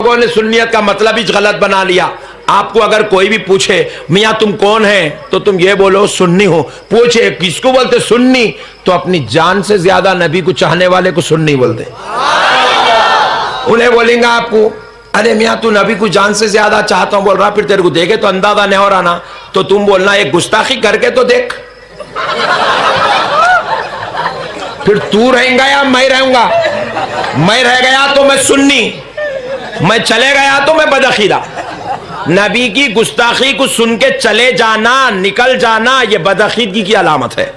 لوگوں نے سنیت کا مطلب ہی غلط بنا لیا. آپ کو اگر کوئی بھی پوچھے میاں تم کون ہیں تو تم یہ بولو سنی ہو. پوچھے کس کو بولتے سنی تو اپنی جان سے زیادہ نبی کو چاہنے والے کو سنی بولتے. انہیں بولیں گا آپ کو ارے میاں تو نبی کو جان سے زیادہ چاہتا ہوں بول رہا, پھر تیرے کو دیکھے تو اندازہ نہیں ہو رہا نا, تو تم بولنا ایک گستاخی کر کے تو دیکھ, پھر تو رہیں گا یا میں رہوں گا. میں رہ گیا تو میں سنی, میں چلے گیا تو میں بدعقیدہ. نبی کی گستاخی کو سن کے چلے جانا, نکل جانا, یہ بدعقیدگی کی علامت ہے.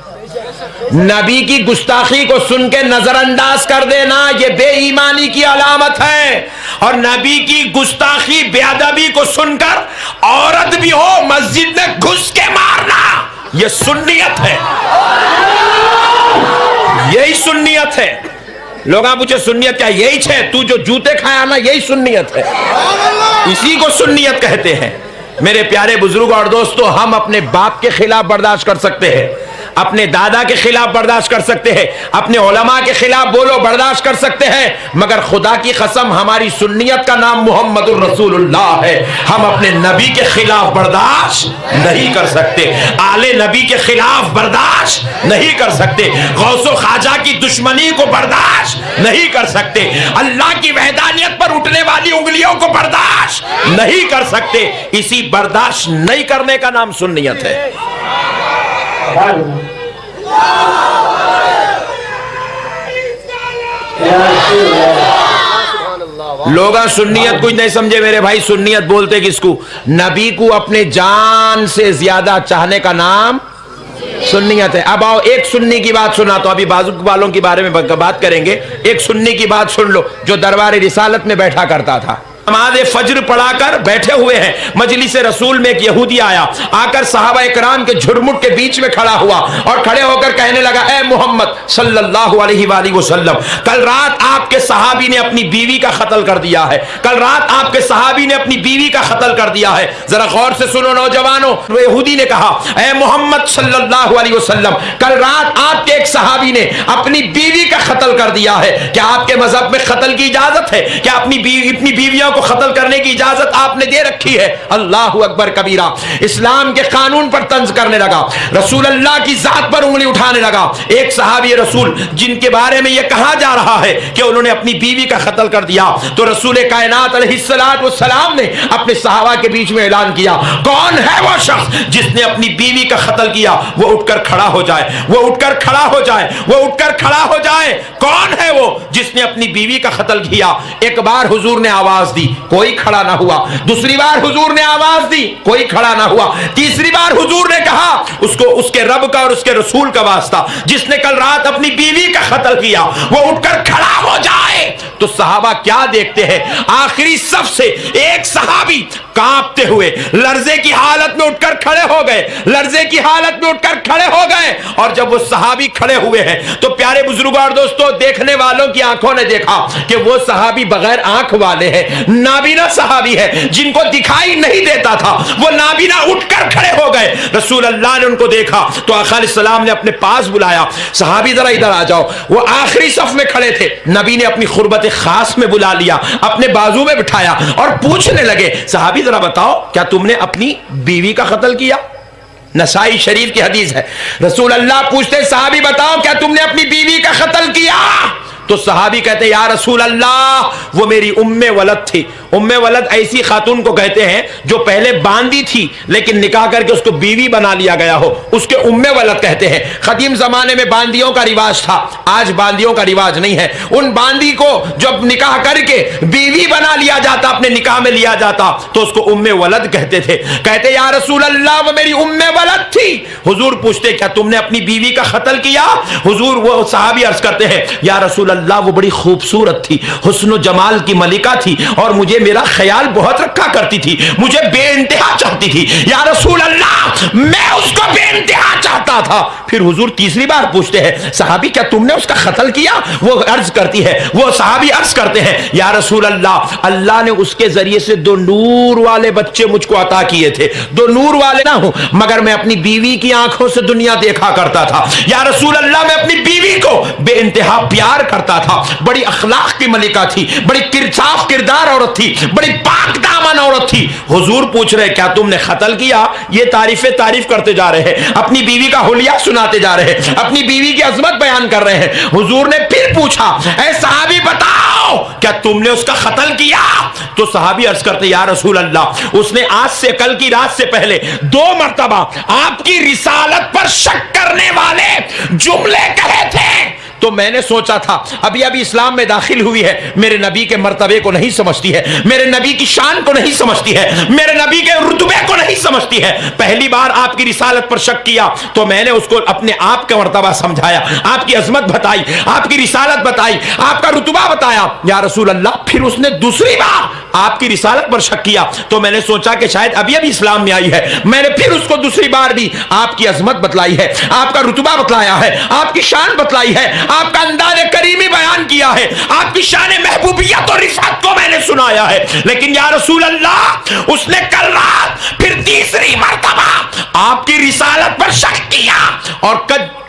نبی کی گستاخی کو سن کے نظر انداز کر دینا یہ بے ایمانی کی علامت ہے. اور نبی کی گستاخی بے ادبی کو سن کر عورت بھی ہو مسجد میں گھس کے مارنا یہ سنیت ہے, یہی سنیت ہے. لوگ آپ پوچھے سنیت کیا؟ یہی چھے تو جو جوتے کھایا نا یہی سنیت ہے, اسی کو سنیت کہتے ہیں. میرے پیارے بزرگ اور دوستو, ہم اپنے باپ کے خلاف برداشت کر سکتے ہیں, اپنے دادا کے خلاف برداشت کر سکتے ہیں, اپنے علماء کے خلاف بولو برداشت کر سکتے ہیں, مگر خدا کی قسم ہماری سنیت کا نام محمد الرسول اللہ ہے. ہم اپنے نبی کے خلاف برداشت نہیں کر سکتے, آل نبی کے خلاف برداشت نہیں کر سکتے, غوث و خواجہ کی دشمنی کو برداشت نہیں کر سکتے, اللہ کی وحدانیت پر اٹھنے والی انگلیوں کو برداشت نہیں کر سکتے. اسی برداشت نہیں کرنے کا نام سنیت ہے. لوگ سنیت کچھ نہیں سمجھے میرے بھائی. سنیت بولتے کس کو؟ نبی کو اپنے جان سے زیادہ چاہنے کا نام سنیت ہے. اب آؤ ایک سنی کی بات سنا تو ابھی بازو والوں کے بارے میں بات کریں گے. ایک سنی کی بات سن لو جو دربار رسالت میں بیٹھا کرتا تھا, نماز فجر پڑھا کر بیٹھے ہوئے ہیں, مجلس رسول میں ایک یہودی آیا, آ کر صحابہ اکرام کے جھرمٹ کے بیچ میں کھڑا ہوا اور کھڑے ہو کر کہنے لگا اے محمد صلی اللہ علیہ وآلہ وسلم, کل رات آپ کے صحابی نے اپنی بیوی کا قتل کر دیا ہے, کل رات آپ کے صحابی نے اپنی بیوی کا قتل کر دیا ہے. ذرا غور سے سنو نوجوانوں, یہودی نے کہا اے محمد صلی اللہ علیہ وسلم, کل رات آپ کے ایک صحابی نے اپنی بیوی کا قتل کر دیا ہے, کیا آپ کے مذہب میں قتل کی اجازت ہے؟ کیا اپنی بیویوں کو قتل کرنے کی اجازت آپ نے دے رکھی ہے؟ اللہ اکبر کبیرہ. اسلام کے قانون پر طنز کرنے لگا, رسول اللہ کی ذات پر انگلی اٹھانے لگا. ایک صحابی رسول جن کے بارے میں یہ کہا جا رہا ہے کہ انہوں نے اپنی بیوی کا قتل کر دیا, تو رسول کائنات علیہ السلام نے اپنے صحابہ کے بیچ میں اعلان کیا کون ہے وہ شخص جس نے اپنی بیوی کا قتل کیا؟ وہ اٹھ کر کھڑا ہو جائے, وہ اٹھ کر کھڑا ہو جائے, وہ اٹھ کر کھڑا ہو جائے. کون ہے وہ جس نے اپنی بیوی کا قتل کیا؟ ایک بار حضور نے آواز دی, کوئی کھڑا نہ ہوا. دوسری بار حضور نے آواز دی, کوئی کھڑا نہ ہوا. تیسری بار حضور نے کہا اس کو اس کے رب کا اور اس کے رسول کا واسطہ, جس نے کل رات اپنی بیوی کا قتل کیا وہ اٹھ کر کھڑا ہو جائے. تو صحابہ کیا دیکھتے ہیں؟ آخری صف سے ایک صحابی کانپتے ہوئے لرزے کی حالت میں اٹھ کر کھڑے ہو گئے, لرزے کی حالت میں اٹھ کر کھڑے ہو گئے. اور جب وہ صحابی کھڑے ہوئے ہیں تو پیارے بزرگوں اور دوستوں, دیکھنے والوں کی آنکھوں نے دیکھا کہ وہ صحابی بغیر آنکھ والے ہیں, نابینا صحابی ہے, جن کو دکھائی نہیں دیتا تھا, وہ نابینا اٹھ کر کھڑے ہو گئے. رسول اللہ نے ان کو دیکھا تو آقا علیہ السلام نے اپنے پاس بلایا, صحابی ذرا ادھر آ جاؤ. وہ آخری صف میں کھڑے تھے, نبی نے اپنی قربت خاص میں بلا لیا, اپنے بازو میں بٹھایا اور پوچھنے لگے صحابی ذرا بتاؤ کیا تم نے اپنی بیوی کا قتل کیا؟ نسائی شریف کی حدیث ہے. رسول اللہ پوچھتے صحابی بتاؤ کیا تم نے اپنی بیوی کا قتل کیا؟ تو صحابی کہتے یا رسول اللہ وہ میری ام ولد تھی. ام ولد ایسی خاتون کو کہتے ہیں جو پہلے باندی تھی لیکن نکاح کر کے اس کو بیوی بنا لیا گیا ہو, اس کے ام ولد کہتے ہیں. قدیم زمانے میں باندیوں کا رواج تھا, آج باندیوں کا رواج نہیں ہے. ان باندی کو جب نکاح کر کے بیوی بنا لیا جاتا, اپنے نکاح میں لیا جاتا, تو اس کو ام ولد کہتے تھے. کہتے یا رسول اللہ وہ میری ام ولد تھی. حضور پوچھتے کیا تم نے اپنی بیوی کا قتل کیا؟ حضور وہ صحابی عرض کرتے ہیں یا رسول اللہ وہ بڑی خوبصورت تھی, حسن و جمال کی ملکہ تھی, اور مجھے میرا خیال بہت رکھا کرتی تھی, مجھے بے انتہا چاہتی تھی. یا رسول اللہ میں اس کو بے انتہا چاہتا تھا. پھر حضور تیسری بار پوچھتے ہیں صحابی کیا تم نے اس کا قتل کیا؟ وہ عرض کرتی ہے, وہ صحابی عرض کرتے ہیں یا رسول اللہ اللہ نے اس کے ذریعے سے 2 نور والے بچے مجھ کو عطا کیے تھے. 2 نور والے نہ ہوں مگر میں اپنی بیوی کی آنکھوں سے دنیا دیکھا کرتا تھا. یا رسول اللہ میں اپنی بیوی کو بے انتہا پیار کرتا کرتا تھا, بڑی اخلاق کی ملکہ تھی, بڑی صاف کردار عورت تھی, بڑی پاک دامن عورت تھی. حضور پوچھ رہے کیا تم نے قتل کیا؟ یہ تعریف کرتے جا رہے ہیں, اپنی بیوی کا حلیہ سناتے جا رہے ہیں, اپنی بیوی کی عظمت بیان کر رہے ہیں. حضور نے پھر پوچھا اے صحابی بتاؤ کیا تم نے اس کا قتل کیا؟ تو صحابی عرض کرتے یا رسول اللہ اس نے آج سے کل کی رات سے پہلے 2 مرتبہ آپ کی رسالت پر شک کرنے والے جملے کہے تھے. تو میں نے سوچا تھا ابھی اسلام میں داخل ہوئی ہے, میرے نبی کے مرتبے کو نہیں سمجھتی ہے, میرے نبی کی شان کو نہیں سمجھتی ہے, میرے نبی کے رتبے کو نہیں سمجھتی ہے. پہلی بار آپ کی رسالت پر شک کیا تو میں نے اس کو اپنے آپ کا مرتبہ سمجھایا, آپ کی عظمت بتائی, آپ کی رسالت بتائی, آپ کا رتبہ بتایا. یا رسول اللہ پھر اس نے دوسری بار آپ کی رسالت پر شک کیا تو میں نے سوچا کہ شاید ابھی اسلام میں آئی ہے. میں نے پھر اس کو دوسری بار بھی آپ کی عظمت بتلائی ہے, آپ کا رتبہ بتلایا ہے, آپ کی شان بتلائی ہے, آپ کا انداز کریمی بیان کیا ہے, آپ کی شان محبوبیت اور رفعت کو میں نے سنایا ہے. لیکن یا رسول اللہ اس نے کل رات پھر تیسری مرتبہ آپ کی رسالت پر شک کیا اور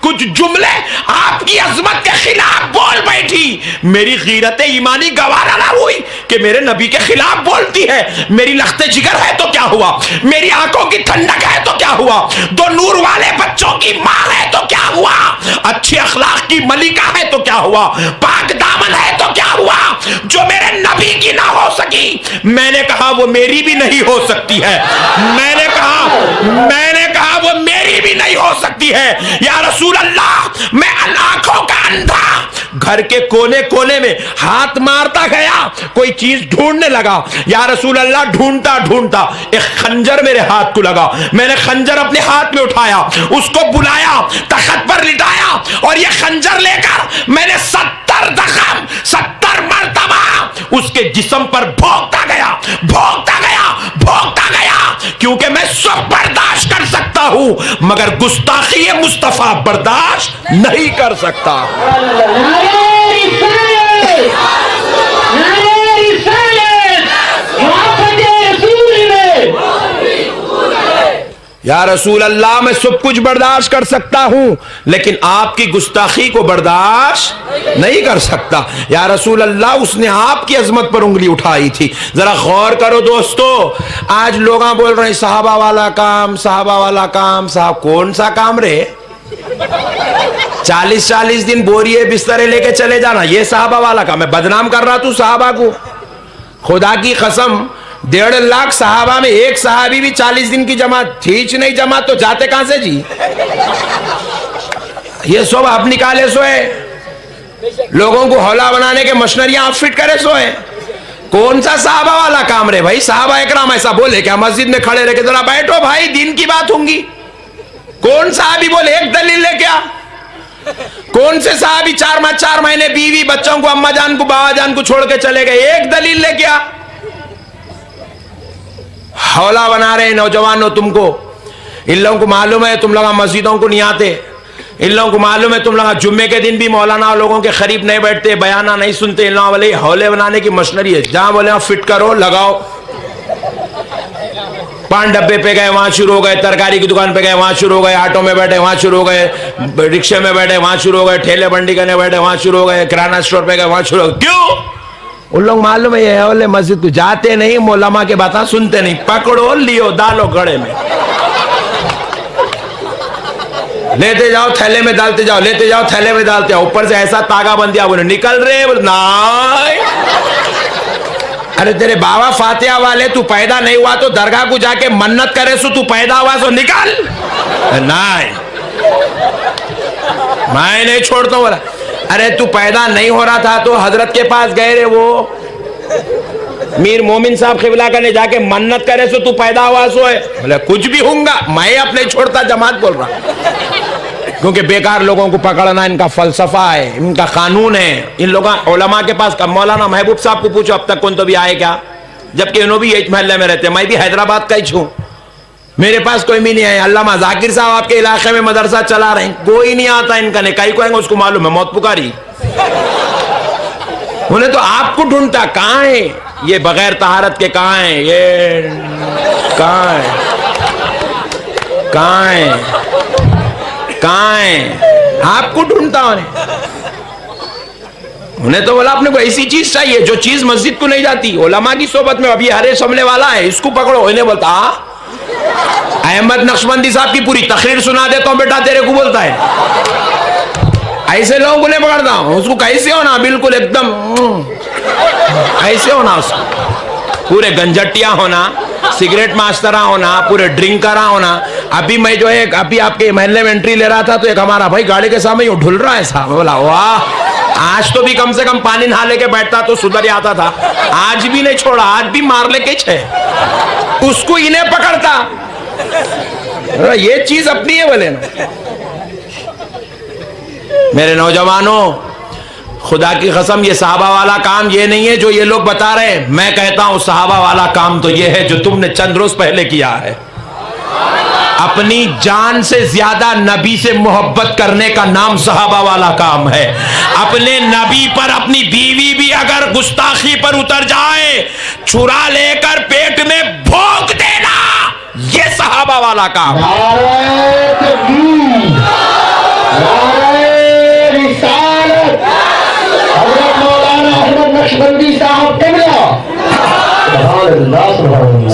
کچھ جملے آپ کی عظمت کے خلاف بول بیٹھی. میری غیرت ایمانی گوارا نہ ہوئی کہ میرے نبی کے خلاف بولتی ہے. میری لخت جگر ہے تو کیا ہوا, میری آنکھوں کی ٹھنڈک ہے تو کیا ہوا, 2 نور والے بچوں کی ماں ہے تو کیا ہوا, اچھی اخلاق کی ملکہ ہے تو کیا ہوا, پاک دامن ہے تو کیا ہوا, جو میرے نبی کی نہ ہو سکی. میں نے کہا وہ میری بھی نہیں ہو سکتی ہے, میں نے کہا وہ میری بھی نہیں ہو سکتی ہے. یا رسول اللہ میں آنکھوں کا اندھا گھر کے کونے کونے میں ہاتھ مارتا گیا, کوئی چیز ڈھونڈنے لگا. یا رسول اللہ ڈھونڈتا ایک خنجر میرے ہاتھ کو لگا. میں نے خنجر اپنے ہاتھ میں اٹھایا, اس کو بلایا, تخت پر لٹایا اور یہ خنجر لے کر میں نے 70 مرتبہ اس کے جسم پر بھونکتا گیا, کیونکہ میں سب برداشت کر سکتا ہوں مگر گستاخی مصطفیٰ برداشت نہیں کر سکتا. یا رسول اللہ میں سب کچھ برداشت کر سکتا ہوں لیکن آپ کی گستاخی کو برداشت نہیں کر سکتا. یا رسول اللہ اس نے آپ کی عظمت پر انگلی اٹھائی تھی. ذرا غور کرو دوستو, آج لوگ بول رہے ہیں صحابہ والا کام, صاحب کون سا کام رے؟ 40 دن بوریے بسترے لے کے چلے جانا, یہ صحابہ والا کام ہے. بدنام کر رہا تو صحابہ کو, خدا کی قسم 1.5 لاکھ صحابہ میں ایک صحابی بھی 40 دن کی جماعت تھی نہیں. جماعت تو جاتے کہاں سے جی؟ یہ سب آپ نکالے سوئے, لوگوں کو حولا بنانے کے مشنریاں آپ فٹ کرے سوئے. کون سا صحابہ والا کام رہے بھائی؟ صحابہ اکرام ایسا بولے کیا مسجد میں کھڑے رہ کے ذرا بیٹھو بھائی دین کی بات ہوں گی؟ کون صحابی بولے ایک دلیل لے کیا؟ کون سے صحابی 4 مہینے بیوی بچوں کو, اماں جان کو, بابا جان کو چھوڑ کے چلے گئے؟ ایک دلیل لے کیا؟ حولا بنا رہے نوجوانوں تم کو. ان لوگوں کو معلوم ہے تم لوگ مسجدوں کو نہیں آتے, ان لوگوں کو معلوم ہے تم لوگ جمعے کے دن بھی مولانا لوگوں کے قریب نہیں بیٹھتے, بیانہ نہیں سنتے. ان لوگوں والے حولے بنانے کی مشنری ہے, جہاں بولے وہاں فٹ کرو, لگاؤ. 5 ڈبے پہ گئے وہاں شروع ہو گئے, ترکاری کی دکان پہ گئے وہاں شروع ہو گئے, آٹو میں بیٹھے وہاں شروع ہو گئے, رکشے میں بیٹھے وہاں شروع ہو گئے, ٹھیلے بنڈی کرنے بیٹھے وہاں شروع ہو گئے, کرانہ اسٹور پہ گئے وہاں شروع ہو گئے. کیوں؟ ان لوگ معلوم ہے یہ حولے مسجد کو جاتے نہیں, مولما کے باتاں سنتے نہیں. پکڑو لیو ڈالو گڑے میں, لیتے جاؤ تھیلے میں ڈالتے جاؤ, لیتے جاؤ تھیلے میں ڈالتے جاؤ. اوپر سے ایسا تاگا بن دیا بولے نکل رہے, نہیں. ارے تیرے بابا فاتحہ والے, تو پیدا نہیں ہوا تو درگاہ کو جا کے منت کرے سو تو پیدا ہوا سو نکل. نہیں میں نہیں چھوڑتا ہوں. ارے تو پیدا نہیں ہو رہا تھا تو حضرت کے پاس گئے رہے, وہ میر مومن صاحب قبلہ کرنے جا کے منت کرے سو تو پیدا ہوا سو ہے. بولے کچھ بھی ہوں گا, میں اپنے چھوڑتا, جماعت بول رہا. کیونکہ بیکار لوگوں کو پکڑنا ان کا فلسفہ ہے, ان کا قانون ہے. ان لوگوں علماء کے پاس, مولانا محبوب صاحب کو پوچھو اب تک کون تو بھی آئے کیا, جبکہ انہوں بھی ایک محلے میں رہتے. میں بھی حیدرآباد کا ہی چھوں, میرے پاس کوئی بھی نہیں ہے. علامہ ذاکر صاحب آپ کے علاقے میں مدرسہ چلا رہے ہیں, کوئی نہیں آتا ان کا. نکائی کو آئیں گے اس کو معلوم ہے موت پکاری. انہیں تو آپ کو ڈھونڈتا, کہاں ہے یہ بغیر طہارت کے, کہاں ہے یہ, کہاں ہے آپ کو ڈھونڈتا انہیں. انہیں تو بولا اپنے کو ایسی چیز چاہیے جو چیز مسجد کو نہیں جاتی. علماء کی صحبت میں ابھی ہرے سملے والا ہے, اس کو پکڑو. انہیں بولتا احمد نقشبندی صاحب کی پوری تقریر سنا دیتا ہوں بیٹا تیرے کو بولتا ہے. ایسے لوگوں کو نہیں پکڑتا ہوں. اس کو کیسے ہونا, بالکل ایک دم ایسے ہونا, اس کو پورے گنجٹیا ہونا, سگریٹ ماسٹرا ہونا, پورے ڈرنکرا ہونا. ابھی میں جو ہے ابھی آپ کے محلے میں انٹری لے رہا تھا تو ایک ہمارا بھائی گاڑی کے سامنے یوں ڈھل رہا ہے صاحب. بولا واہ, آج تو بھی کم سے کم پانی نہا لے کے بیٹھتا تو سدھر آتا تھا. آج بھی نہیں چھوڑا, آج بھی مار لے کے چھے. اس کو انہیں پکڑتا. یہ چیز اپنی ہے بولے نا. میرے نوجوانوں, خدا کی قسم یہ صحابہ والا کام یہ نہیں ہے جو یہ لوگ بتا رہے ہیں. میں کہتا ہوں صحابہ والا کام تو یہ ہے جو تم نے چند روز پہلے کیا ہے. اپنی جان سے زیادہ نبی سے محبت کرنے کا نام صحابہ والا کام ہے. اپنے نبی پر اپنی بیوی بھی اگر گستاخی پر اتر جائے, چھرا لے کر پیٹ میں بھونک دینا, یہ صحابہ والا کام.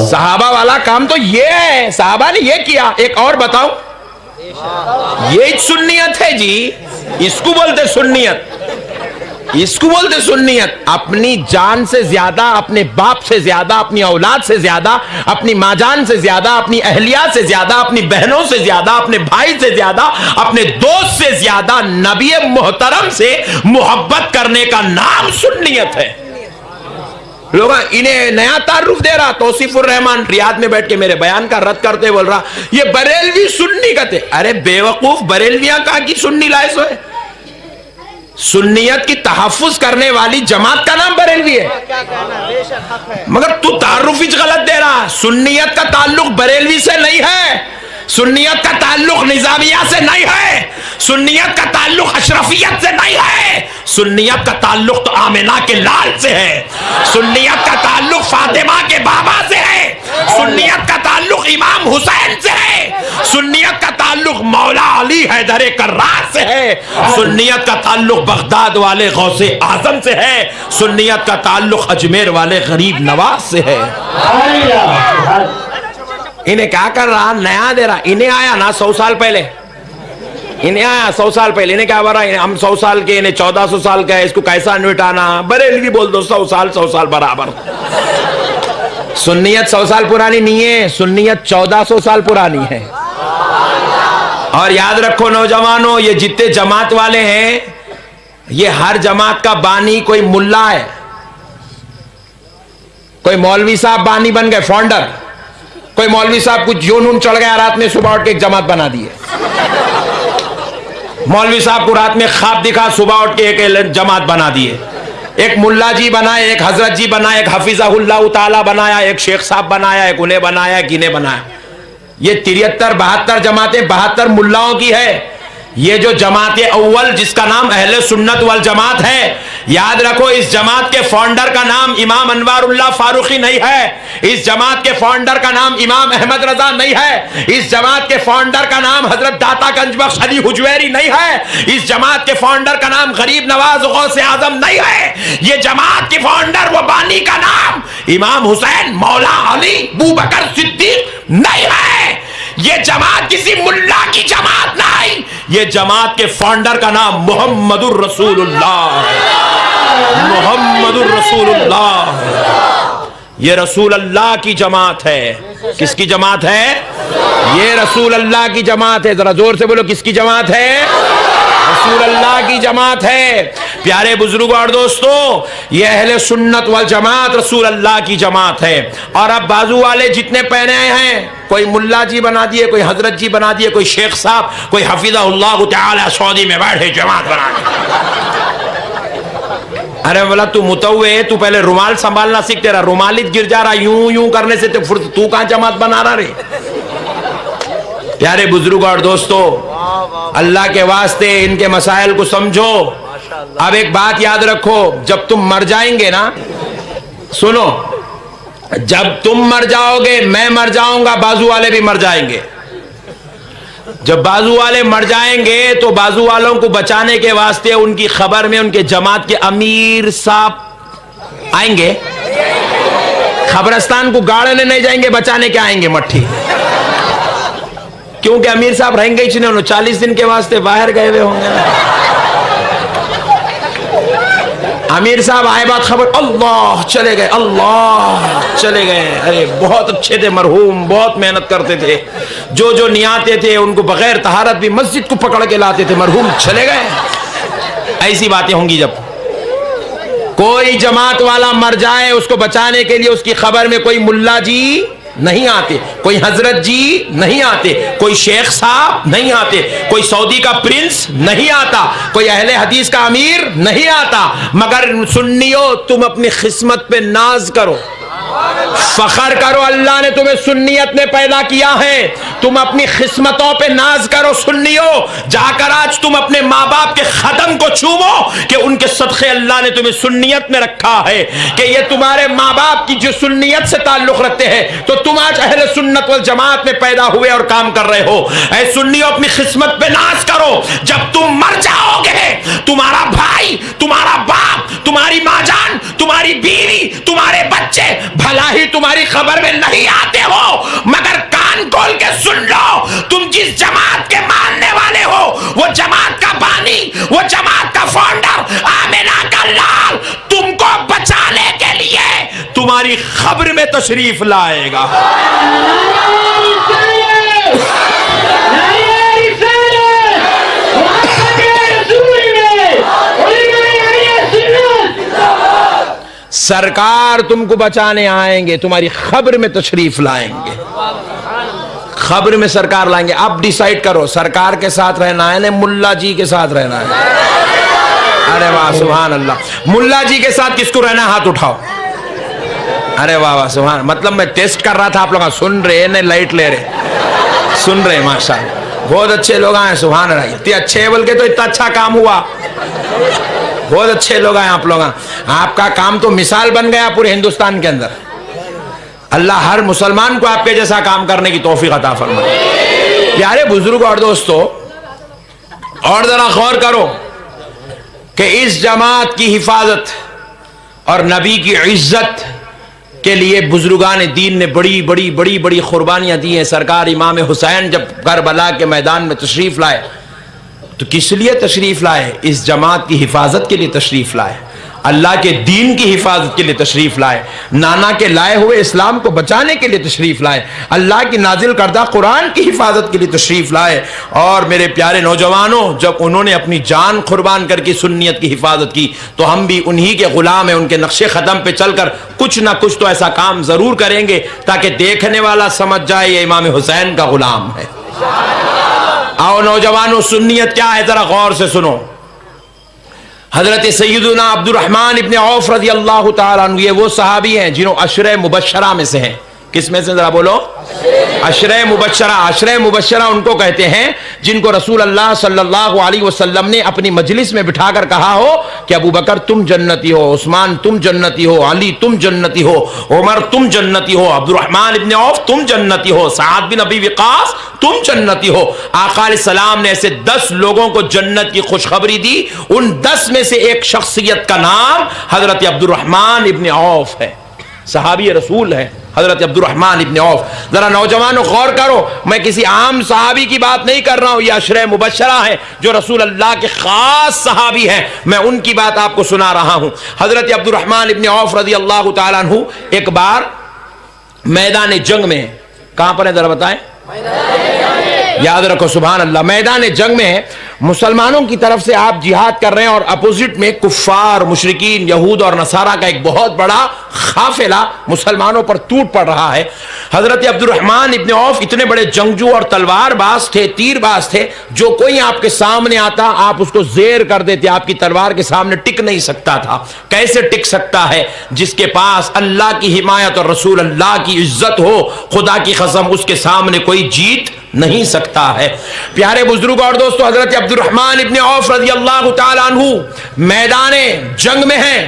صحابہ والا کام تو یہ ہے, صحابہ نے یہ کیا. ایک اور بتاؤں, یہ سنیت ہے جی, اس کو بولتے سنیت, اس کو بولتے سنیت. اپنی جان سے زیادہ, اپنے باپ سے زیادہ, اپنی اولاد سے زیادہ, اپنی ماں جان سے زیادہ, اپنی اہلیہ سے زیادہ, اپنی بہنوں سے زیادہ, اپنے بھائی سے زیادہ, اپنے دوست سے زیادہ نبی محترم سے محبت کرنے کا نام سنیت ہے. لوگ انہیں نیا تعارف دے رہا. توصیف الرحمان ریاض میں بیٹھ کے میرے بیان کا رد کرتے بول رہا یہ بریلوی سنی کہتے. ارے بے وقوف, بریلویاں کہاں کی سنی لائے سو ہے. سنیت کی تحفظ کرنے والی جماعت کا نام بریلوی ہے, مگر تو تعارف ہی غلط دے رہا. سنیت کا تعلق بریلوی سے نہیں ہے, سنیت کا تعلق نظامیہ سے نہیں ہے, سنیت کا تعلق اشرفیت سے نہیں ہے, سنیت کا تعلق تو آمنہ کے لال سے ہے, سنیت کا تعلق فاطمہ کے بابا سے ہے, سنیت کا تعلق امام حسین سے ہے, سنیت کا تعلق مولا علی حیدر کرار سے ہے, سنیت کا تعلق بغداد والے غوث اعظم سے ہے, سنیت کا تعلق اجمیر والے غریب نواز سے ہے. انہیں کیا کر رہا, نیا دے رہا. انہیں آیا نا 100 سال پہلے, انہیں آیا 100 سال پہلے. انہیں کیا بول رہا, ہم 100 سال کے, انہیں 1400 سال کا ہے, اس کو کیسا مٹانا. بریلوی بول دو 100 سال برابر. سنیت 100 سال پرانی نہیں ہے, سنیت 1400 سال پرانی ہے. اور یاد رکھو نوجوانوں, یہ جتنے جماعت والے ہیں, یہ ہر جماعت کا بانی کوئی ملا ہے, کوئی مولوی صاحب بانی بن گئے, فاؤنڈر. کوئی مولوی صاحب کچھ جنون چڑھ گیا رات میں, صبح اٹھ کے ایک جماعت بنا دی ہے. مولوی صاحب کو رات میں خواب دکھا, صبح اٹھ کے ایک جماعت بنا دی ہے. ایک ملا جی بنائے, ایک حضرت جی بنائے, ایک حفظہ اللہ تعالی بنایا, ایک شیخ صاحب بنایا, ایک انہیں بنایا, ایک انہیں بنایا. یہ 73-72 جماعتیں 72 ملاؤں کی ہے. یہ جو جماعت اول جس کا نام اہل سنت والجماعت ہے, یاد رکھو اس جماعت کے فاؤنڈر کا نام امام انوار اللہ فاروقی نہیں ہے, اس جماعت کے فاؤنڈر کا نام امام احمد رضا نہیں ہے, اس جماعت کے فاؤنڈر کا نام حضرت داتا گنج بخش علی حجویری نہیں ہے, اس جماعت کے فاؤنڈر کا نام غریب نواز غوث اعظم نہیں ہے. یہ جماعت کے فاؤنڈر و بانی کا نام امام حسین مولا علی ابوبکر صدیق نہیں ہے. یہ جماعت کسی ملا کی جماعت نہیں, یہ جماعت کے فاؤنڈر کا نام محمد الرسول اللہ, محمد الرسول اللہ. یہ رسول اللہ کی جماعت ہے. کس کی جماعت ہے؟ یہ رسول اللہ کی جماعت ہے. ذرا زور سے بولو, کس کی جماعت ہے؟ رسول اللہ کی جماعت ہے. پیارے بزرگوں اور دوستو, یہ اہل سنت والجماعت رسول اللہ کی جماعت ہے. اور اب بازو والے جتنے پہنے ہیں, کوئی ملا جی بنا دیے, کوئی حضرت جی بنا دیے, کوئی شیخ صاحب, کوئی حفظہ اللہ تعالی سعودی میں بیٹھے جماعت بنا دی. ارے بولا تو متوے ہے, تو پہلے رومال سنبھالنا سیکھ, تیرا رومال ہی گر جا رہا یوں یوں کرنے سے, تو کہاں جماعت بنا رہا رے. پیارے بزرگ اور دوستو, اللہ کے واسطے ان کے مسائل کو سمجھو. اب ایک بات یاد رکھو, جب تم مر جائیں گے نا, سنو, جب تم مر جاؤ گے, میں مر جاؤں گا, بازو والے بھی مر جائیں گے. جب بازو والے مر جائیں گے تو بازو والوں کو بچانے کے واسطے ان کی خبر میں ان کے جماعت کے امیر صاحب آئیں گے. قبرستان کو گاڑنے نہیں جائیں گے, بچانے کے آئیں گے مٹھی, کیونکہ امیر صاحب رہیں گے ہی نہیں, 40 دن کے واسطے باہر گئے ہوئے ہوں گے. امیر صاحب آئے بات خبر, اللہ چلے گئے, اللہ چلے گئے. ارے بہت اچھے تھے مرحوم, بہت محنت کرتے تھے, جو نیاتے تھے ان کو بغیر طہارت بھی مسجد کو پکڑ کے لاتے تھے, مرحوم چلے گئے. ایسی باتیں ہوں گی جب کوئی جماعت والا مر جائے, اس کو بچانے کے لیے اس کی خبر میں کوئی ملا جی نہیں آتے, کوئی حضرت جی نہیں آتے, کوئی شیخ صاحب نہیں آتے, کوئی سعودی کا پرنس نہیں آتا, کوئی اہل حدیث کا امیر نہیں آتا, مگر سنیو تم اپنی قسمت پہ ناز کرو, فخر کرو, اللہ نے تمہیں سنیت میں پیدا کیا ہے, تم اپنی قسمتوں پہ ناز کرو. سنیو جا کر آج تم اپنے ماں باپ کے قدم کو چومو کہ ان کے صدقے اللہ نے تمہیں سنیت میں رکھا ہے, کہ یہ تمہارے ماں باپ کی جو سنیت سے تعلق رکھتے ہیں, تو تم آج اہل سنت والجماعت میں پیدا ہوئے اور کام کر رہے ہو. اے سنیو اپنی قسمت پہ ناز کرو, جب تم مر جاؤ گے تمہارا بھائی, تمہارا باپ, تمہاری ماں جان, تمہاری بیوی, تمہارے بچے بھلا ہی تمہاری خبر میں نہیں آتے ہو, مگر کان کھول کے سن لو, تم جس جماعت کے ماننے والے ہو وہ جماعت کا بانی, وہ جماعت کا فاؤنڈر آمینہ کا لال تم کو بچانے کے لیے تمہاری خبر میں تشریف لائے گا. سرکار تم کو بچانے آئیں گے, تمہاری خبر میں تشریف لائیں گے, خبر میں سرکار لائیں گے. اب ڈیسائیڈ کرو سرکار کے ساتھ رہنا ہے نا ملا جی کے ساتھ رہنا ہے. ارے واہ سبحان اللہ, ملا جی کے ساتھ کس کو رہنا ہے, ہاتھ اٹھاؤ. ارے واہ واہ سبحان, مطلب میں ٹیسٹ کر رہا تھا, آپ لوگ سن رہے ہیں, لائٹ لے رہے, سن رہے, ماشاءاللہ بہت اچھے لوگ آئے, سبحان اللہ. اتنے اچھے ہیں بول کے تو اتنا اچھا کام ہوا, بہت اچھے لوگ آئے آپ لوگ. آپ کا کام تو مثال بن گیا پورے ہندوستان کے اندر. اللہ ہر مسلمان کو آپ کے جیسا کام کرنے کی توفیق عطا فرمائے. پیارے بزرگ اور دوستو, اور ذرا غور کرو کہ اس جماعت کی حفاظت اور نبی کی عزت کے لیے بزرگان دین نے بڑی بڑی بڑی بڑی قربانیاں دی ہیں. سرکار امام حسین جب کربلا کے میدان میں تشریف لائے تو کس لیے تشریف لائے؟ اس جماعت کی حفاظت کے لیے تشریف لائے, اللہ کے دین کی حفاظت کے لیے تشریف لائے, نانا کے لائے ہوئے اسلام کو بچانے کے لیے تشریف لائے, اللہ کی نازل کردہ قرآن کی حفاظت کے لیے تشریف لائے. اور میرے پیارے نوجوانوں, جب انہوں نے اپنی جان قربان کر کے سنیت کی حفاظت کی تو ہم بھی انہی کے غلام ہیں, ان کے نقش قدم پہ چل کر کچھ نہ کچھ تو ایسا کام ضرور کریں گے تاکہ دیکھنے والا سمجھ جائے یہ امام حسین کا غلام ہے. آؤ نوجوانوں, سنیت کیا ہے ذرا غور سے سنو. حضرت سیدنا عبد الرحمن ابن عوف رضی اللہ تعالیٰ عنہ, یہ وہ صحابی ہیں جنہوں عشرہ مبشرہ میں سے ہیں. کس میں سے ذرا بولو؟ عشرہ مبشرہ. عشرہ مبشرہ ان کو کہتے ہیں جن کو رسول اللہ صلی اللہ علیہ وسلم نے اپنی مجلس میں بٹھا کر کہا ہو کہ ابو بکر تم جنتی ہو, عثمان تم جنتی ہو, علی تم جنتی ہو, عمر تم جنتی ہو, عبد الرحمن ابن عوف تم جنتی ہو, سعد بن ابی وقاص تم جنتی ہو. آقا علیہ السلام نے ایسے 10 لوگوں کو جنت کی خوشخبری دی. ان 10 میں سے ایک شخصیت کا نام حضرت عبد الرحمن ابن عوف ہے, صحابی رسول ہے حضرت عبد الرحمن ابن عوف. ذرا نوجوانوں غور کرو, میں کسی عام صحابی کی بات نہیں کر رہا ہوں, یہ عشرہ مبشرہ ہے جو رسول اللہ کے خاص صحابی ہیں, میں ان کی بات آپ کو سنا رہا ہوں. حضرت عبد الرحمن ابن عوف رضی اللہ تعالیٰ عنہ ایک بار میدان جنگ میں, کہاں پر ہے ذرا بتائیں, یاد رکھو سبحان اللہ, میدان جنگ میں مسلمانوں کی طرف سے آپ جہاد کر رہے ہیں اور اپوزٹ میں کفار, مشرکین, یہود اور نصارہ کا ایک بہت بڑا قافلہ مسلمانوں پر ٹوٹ پڑ رہا ہے. حضرت عبد الرحمن ابن عوف اتنے بڑے جنگجو اور تلوار باز تھے, تیر باز تھے, جو کوئی آپ کے سامنے آتا آپ اس کو زیر کر دیتے, آپ کی تلوار کے سامنے ٹک نہیں سکتا تھا. کیسے ٹک سکتا ہے؟ جس کے پاس اللہ کی حمایت اور رسول اللہ کی عزت ہو, خدا کی قسم اس کے سامنے کوئی جیت نہیں سکتا ہے. پیارے بزرگ اور دوستو, حضرت عبد الرحمن ابن عوف رضی اللہ تعالیٰ عنہ میدان جنگ میں ہیں,